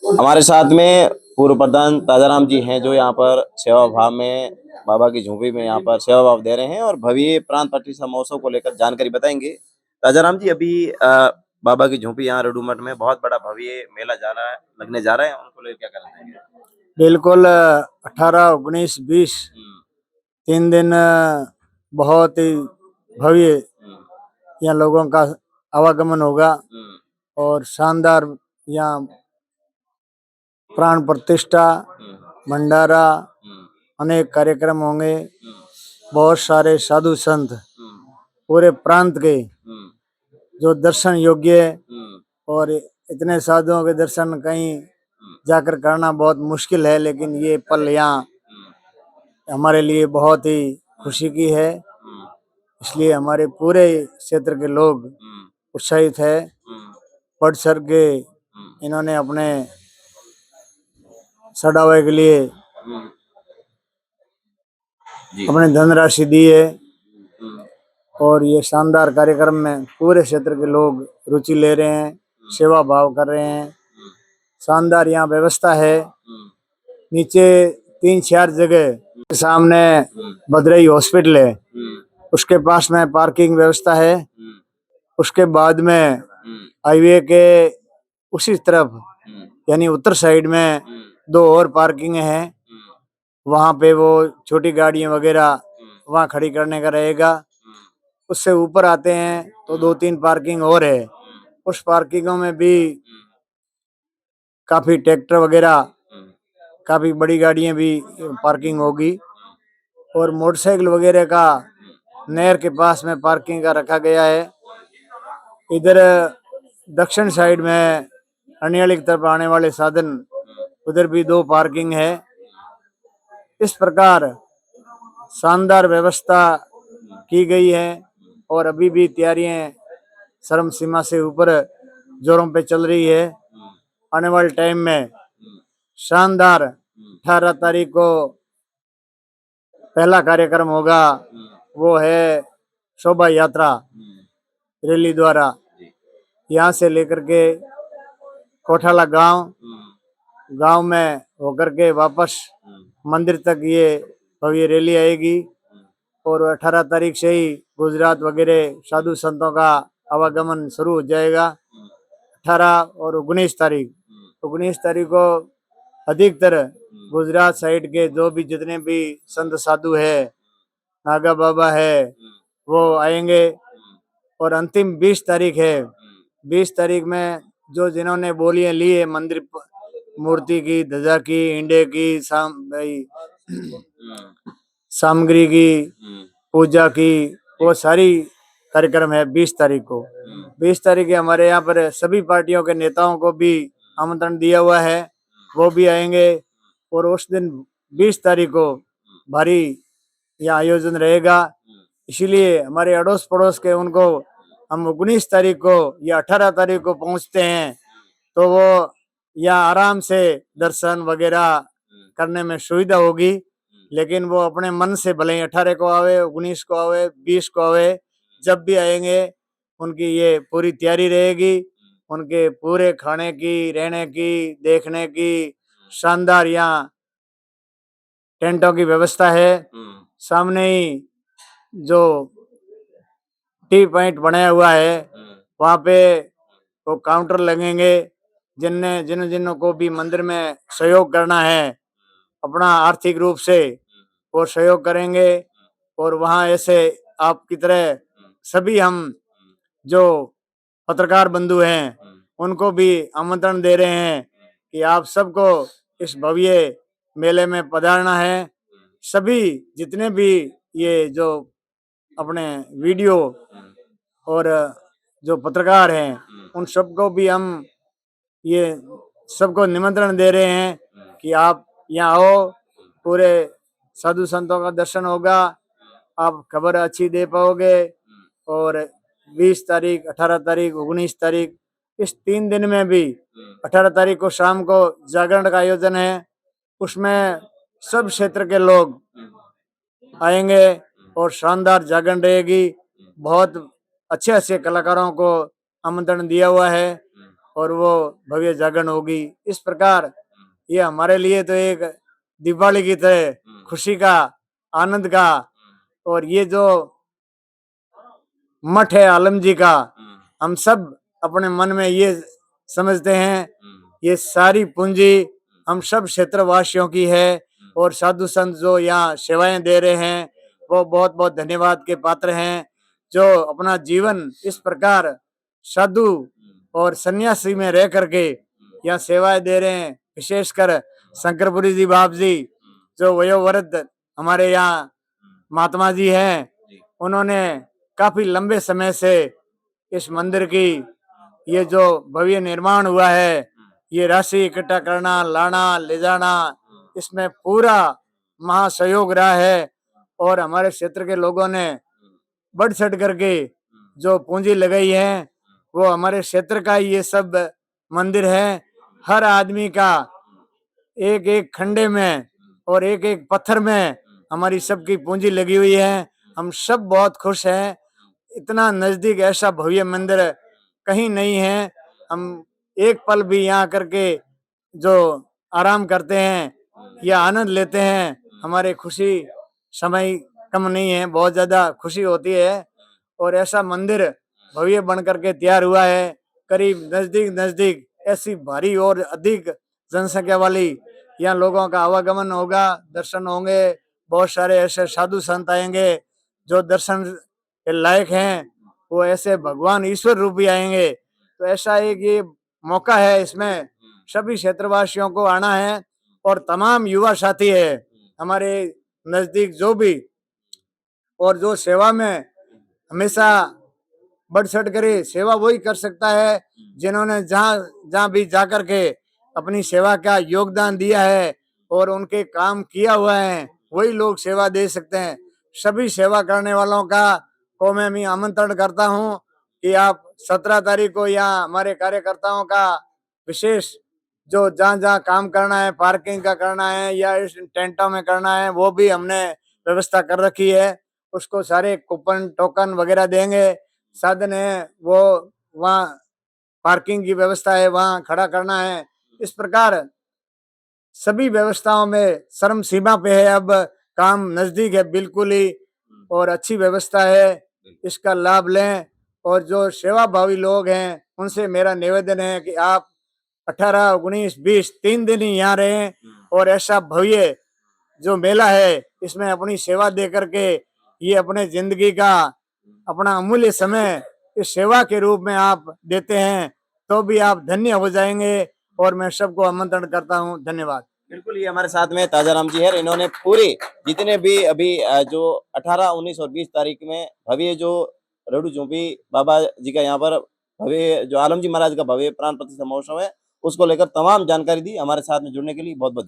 हमारे साथ में पूर्व प्रधान ताजाराम जी हैं, जो यहाँ पर सेवा भाव में बाबा की झोपड़ी में यहाँ पर सेवा भाव दे रहे हैं और भव्य प्रांत प्रतिष्ठा महोत्सव को लेकर जानकारी बताएंगे। ताजाराम जी, अभी बाबा की झोपड़ी यहाँ रेडूमठ में बहुत बड़ा भव्य मेला जा रहा है, लगने जा रहा है, उनको लेकर क्या कहना चाहेंगे? बिल्कुल 18, 19, 20 हम्म, 3 दिन बहुत ही भव्य हम्म, यहाँ लोगों का आवागमन होगा हम्म, और शानदार यहाँ प्राण प्रतिष्ठा, हम्म, भंडारा, हम्म, अनेक कार्यक्रम होंगे। हम्म, बहुत सारे साधु संत हम्म, पूरे प्रांत के हम्म, जो दर्शन योग्य है हम्म, और इतने साधुओं के दर्शन कहीं हम्म, जाकर करना बहुत मुश्किल है, लेकिन ये पल यहाँ हम्म, हमारे लिए बहुत ही खुशी की है। हम्म, इसलिए हमारे पूरे क्षेत्र के लोग हम्म, उत्साहित है। हम्म, बढ़ चढ़ के हम्म, इन्होंने अपने सड़ावे के लिए हम्म, जी, अपने धनराशि दी है हम्म, और ये शानदार कार्यक्रम में पूरे क्षेत्र के लोग रुचि ले रहे हैं, सेवा भाव कर रहे हैं। हम्म, शानदार यहाँ व्यवस्था है। हम्म, नीचे 3-4 जगह सामने हम्म, भद्रई हॉस्पिटल है, हम्म, उसके पास में पार्किंग व्यवस्था है। हम्म, उसके बाद में हम्म, हाईवे के उसी तरफ हम्म, यानी उत्तर साइड में हम्म, 2 और पार्किंग है। हम्म, वहाँ पे वो छोटी गाड़ियाँ वगैरह हम्म, वहाँ खड़ी करने का रहेगा। हम्म, उससे ऊपर आते हैं तो 2-3 पार्किंग और है। उस पार्किंगों में भी काफी ट्रैक्टर वगैरह, हम्म, काफी बड़ी गाड़ियाँ भी पार्किंग होगी और मोटरसाइकिल वगैरह का नहर के पास में पार्किंग का रखा गया है। इधर दक्षिण साइड में हनियाली की तरफ आने वाले साधन, उधर भी 2 पार्किंग है। इस प्रकार शानदार व्यवस्था की गई है और अभी भी तैयारियां चरम सीमा से ऊपर जोरों पे चल रही है। आने वाले टाइम में शानदार 18 तारीख को पहला कार्यक्रम होगा, वो है शोभा यात्रा रैली द्वारा यहाँ से लेकर के कोठाला गांव में होकर के वापस मंदिर तक ये भव्य रैली आएगी और 18 तारीख से ही गुजरात वगैरह साधु संतों का आवागमन शुरू हो जाएगा। 18 और 19 तारीख को अधिकतर गुजरात साइड के जो भी जितने भी संत साधु है, नागा बाबा है, वो आएंगे। और अंतिम 20 तारीख है। 20 तारीख में जो जिन्होंने बोलियां ली है मंदिर मूर्ति की, ध्वजा की, इंडे की, सामग्री की, पूजा की, वो सारी कार्यक्रम है 20 तारीख को। 20 तारीख के हमारे यहाँ पर सभी पार्टियों के नेताओं को भी आमंत्रण दिया हुआ है, वो भी आएंगे। और उस दिन 20 तारीख को भारी यहाँ आयोजन रहेगा। इसीलिए हमारे अड़ोस पड़ोस के उनको हम 19 तारीख को या 18 तारीख को पहुंचते हैं तो वो यहाँ आराम से दर्शन वगैरह करने में सुविधा होगी। लेकिन वो अपने मन से भले ही 18 को आवे, 19 को आवे, 20 को आवे, जब भी आएंगे उनकी ये पूरी तैयारी रहेगी। उनके पूरे खाने की, रहने की, देखने की शानदार यहाँ टेंटों की व्यवस्था है। सामने ही जो टी पॉइंट बनाया हुआ है, वहाँ पे वो काउंटर लगेंगे। जिन को भी मंदिर में सहयोग करना है अपना आर्थिक रूप से, वो सहयोग करेंगे। और वहाँ ऐसे आपकी तरह सभी हम जो पत्रकार बंधु हैं उनको भी आमंत्रण दे रहे हैं कि आप सबको इस भव्य मेले में पधारना है। सभी जितने भी ये जो अपने वीडियो और जो पत्रकार हैं उन सबको भी हम ये सबको निमंत्रण दे रहे हैं कि आप यहाँ आओ, पूरे साधु संतों का दर्शन होगा, आप खबर अच्छी दे पाओगे। और 20 तारीख, 18 तारीख, 19 तारीख, इस 3 दिन में भी 18 तारीख को शाम को जागरण का आयोजन है, उसमें सब क्षेत्र के लोग आएंगे और शानदार जागरण रहेगी। बहुत अच्छे अच्छे कलाकारों को आमंत्रण दिया हुआ है और वो भव्य जागरण होगी। इस प्रकार ये हमारे लिए तो एक दिवाली की तरह खुशी का, आनंद का, और ये जो मठ है आलम जी का, हम सब अपने मन में ये समझते हैं ये सारी पूंजी हम सब क्षेत्रवासियों की है, और साधु संत जो यहाँ सेवाएं दे रहे हैं वो बहुत बहुत धन्यवाद के पात्र हैं, जो अपना जीवन इस प्रकार साधु और सन्यासी में रह करके यहाँ सेवाएं दे रहे हैं। विशेषकर शंकरपुरी जी बाप जी जो वयोवृद्ध हमारे यहाँ महात्मा जी हैं, उन्होंने काफी लंबे समय से इस मंदिर की ये जो भव्य निर्माण हुआ है, ये राशि इकट्ठा करना, लाना, ले जाना, इसमें पूरा महासहयोग रहा है। और हमारे क्षेत्र के लोगों ने बढ़ चढ़ करके जो पूंजी लगाई है वो हमारे क्षेत्र का ये सब मंदिर है। हर आदमी का एक एक खंडे में और एक एक पत्थर में हमारी सबकी पूंजी लगी हुई है। हम सब बहुत खुश हैं। इतना नजदीक ऐसा भव्य मंदिर कहीं नहीं है। हम एक पल भी यहाँ करके जो आराम करते हैं या आनंद लेते हैं, हमारे खुशी समय कम नहीं है, बहुत ज्यादा खुशी होती है। और ऐसा मंदिर भव्य बन करके तैयार हुआ है। करीब नजदीक नजदीक ऐसी भारी और अधिक जनसंख्या वाली यहाँ लोगों का आवागमन होगा, दर्शन होंगे। बहुत सारे ऐसे साधु संत आएंगे जो दर्शन के लायक हैं, वो ऐसे भगवान ईश्वर रूप भी आएंगे। तो ऐसा एक ये मौका है, इसमें सभी क्षेत्रवासियों को आना है। और तमाम युवा साथी है हमारे नजदीक जो भी, और जो सेवा में हमेशा बढ़ चढ़ करे, सेवा वही कर सकता है जिन्होंने जहाँ जहाँ भी जाकर के अपनी सेवा का योगदान दिया है और उनके काम किया हुआ है, वही लोग सेवा दे सकते हैं। सभी सेवा करने वालों को मैं भी आमंत्रण करता हूँ कि आप 17 तारीख को यहाँ हमारे कार्यकर्ताओं का विशेष जो जहाँ जहाँ काम करना है, पार्किंग का करना है या इस टेंटों में करना है, वो भी हमने व्यवस्था कर रखी है। उसको सारे कूपन टोकन वगैरह देंगे, साधन है वो वहाँ पार्किंग की व्यवस्था है, वहाँ खड़ा करना है। इस प्रकार सभी व्यवस्थाओं में श्रम सीमा पे है। अब काम नजदीक है बिल्कुल ही, और अच्छी व्यवस्था है, इसका लाभ लें। और जो सेवाभावी लोग हैं उनसे मेरा निवेदन है कि आप 18, 19, 20 3 दिन ही यहाँ रहें और ऐसा भव्य जो मेला है इसमें अपनी सेवा दे करके ये अपने जिंदगी का अपना अमूल्य समय इस सेवा के रूप में आप देते हैं तो भी आप धन्य हो जाएंगे। और मैं सबको आमंत्रण करता हूँ। धन्यवाद। बिल्कुल, ये हमारे साथ में ताजाराम जी है। इन्होंने पूरे जितने भी अभी जो 18, 19 और 20 तारीख में भव्य जो रड़ू झोंपी बाबा जी का यहाँ पर भव्य जो आलम जी महाराज का भव्य प्राण प्रतिष्ठा महोत्सव है, उसको लेकर तमाम जानकारी दी। हमारे साथ में जुड़ने के लिए बहुत बहुत धन्यवाद।